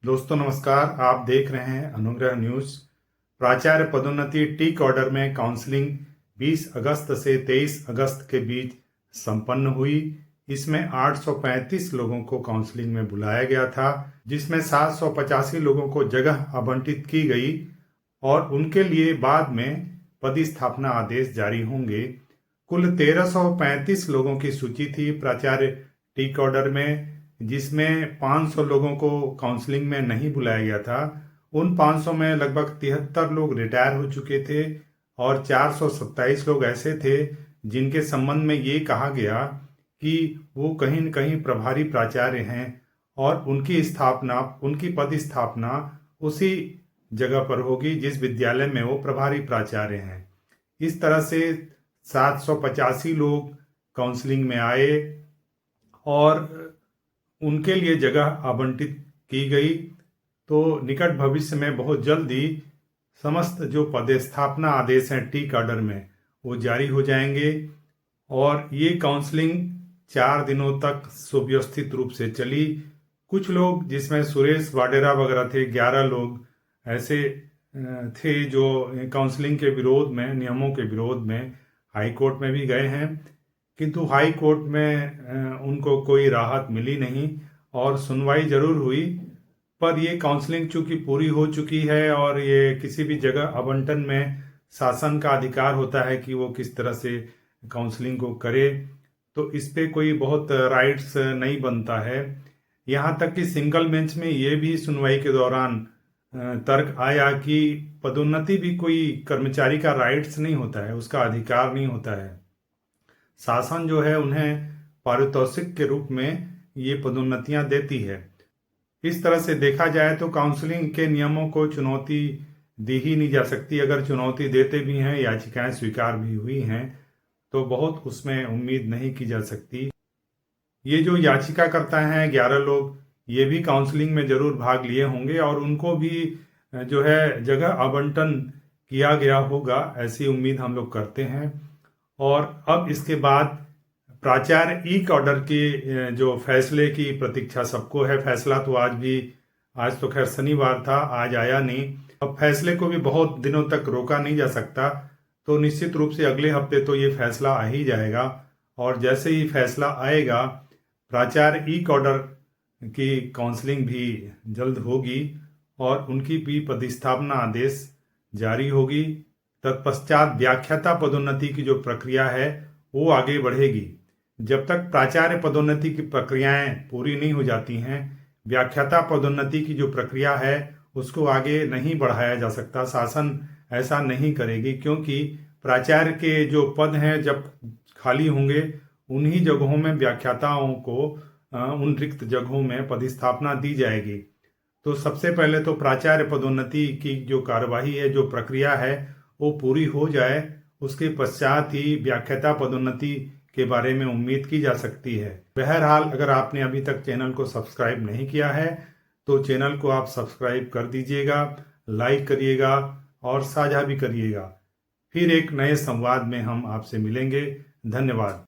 दोस्तों नमस्कार, आप देख रहे हैं अनुग्रह न्यूज। प्राचार्य पदोन्नति टीक ऑर्डर में काउंसलिंग 20 अगस्त से 23 अगस्त के बीच संपन्न हुई। इसमें 835 लोगों को काउंसलिंग में बुलाया गया था, जिसमें 785 लोगों को जगह आवंटित की गई और उनके लिए बाद में पदस्थापना आदेश जारी होंगे। कुल 1335 लोगों की सूची थी प्राचार्य टीक ऑर्डर में, जिसमें 500 लोगों को काउंसलिंग में नहीं बुलाया गया था। उन 500 में लगभग 73 लोग रिटायर हो चुके थे और 427 लोग ऐसे थे जिनके संबंध में ये कहा गया कि वो कहीं न कहीं प्रभारी प्राचार्य हैं और उनकी पदस्थापना उसी जगह पर होगी जिस विद्यालय में वो प्रभारी प्राचार्य हैं। इस तरह से 785 लोग काउंसलिंग में आए और उनके लिए जगह आवंटित की गई। तो निकट भविष्य में बहुत जल्दी समस्त जो पदस्थापना आदेश हैं टीक ऑर्डर में वो जारी हो जाएंगे और ये काउंसलिंग 4 दिनों तक सुव्यवस्थित रूप से चली। कुछ लोग, जिसमें सुरेश वाडेरा वगैरह थे, 11 लोग ऐसे थे जो काउंसलिंग के विरोध में, नियमों के विरोध में हाई कोर्ट में भी गए हैं, किंतु हाई कोर्ट में उनको कोई राहत मिली नहीं और सुनवाई जरूर हुई। पर ये काउंसलिंग चूंकि पूरी हो चुकी है और ये किसी भी जगह आवंटन में शासन का अधिकार होता है कि वो किस तरह से काउंसलिंग को करे, तो इस पे कोई बहुत राइट्स नहीं बनता है। यहाँ तक कि सिंगल बेंच में ये भी सुनवाई के दौरान तर्क आया कि पदोन्नति भी कोई कर्मचारी का राइट्स नहीं होता है, उसका अधिकार नहीं होता है। शासन जो है उन्हें पारितोषिक के रूप में ये पदोन्नतियां देती है। इस तरह से देखा जाए तो काउंसलिंग के नियमों को चुनौती दी ही नहीं जा सकती। अगर चुनौती देते भी हैं, याचिकाएं स्वीकार भी हुई हैं, तो बहुत उसमें उम्मीद नहीं की जा सकती। ये जो याचिकाकर्ता हैं 11 लोग, ये भी काउंसलिंग में जरूर भाग लिए होंगे और उनको भी जो है जगह आवंटन किया गया होगा, ऐसी उम्मीद हम लोग करते हैं। और अब इसके बाद प्राचार्य ईक ऑर्डर के जो फैसले की प्रतीक्षा सबको है। फैसला तो आज तो खैर शनिवार था, आज आया नहीं। अब फैसले को भी बहुत दिनों तक रोका नहीं जा सकता, तो निश्चित रूप से अगले हफ्ते तो ये फैसला आ ही जाएगा। और जैसे ही फैसला आएगा, प्राचार्य ईक ऑर्डर की काउंसलिंग भी जल्द होगी और उनकी भी पदस्थापना आदेश जारी होगी। तत्पश्चात व्याख्याता पदोन्नति की जो प्रक्रिया है वो आगे बढ़ेगी। जब तक प्राचार्य पदोन्नति की प्रक्रियाएं पूरी नहीं हो जाती हैं, व्याख्याता पदोन्नति की जो प्रक्रिया है उसको आगे नहीं बढ़ाया जा सकता। शासन ऐसा नहीं करेगी, क्योंकि प्राचार्य के जो पद हैं जब खाली होंगे, उन्हीं जगहों में व्याख्याताओं को उन रिक्त जगहों में पदस्थापना दी जाएगी। तो सबसे पहले तो प्राचार्य पदोन्नति की जो कार्यवाही है, जो प्रक्रिया है, वो पूरी हो जाए, उसके पश्चात ही व्याख्याता पदोन्नति के बारे में उम्मीद की जा सकती है। बहरहाल, अगर आपने अभी तक चैनल को सब्सक्राइब नहीं किया है तो चैनल को आप सब्सक्राइब कर दीजिएगा, लाइक करिएगा और साझा भी करिएगा। फिर एक नए संवाद में हम आपसे मिलेंगे। धन्यवाद।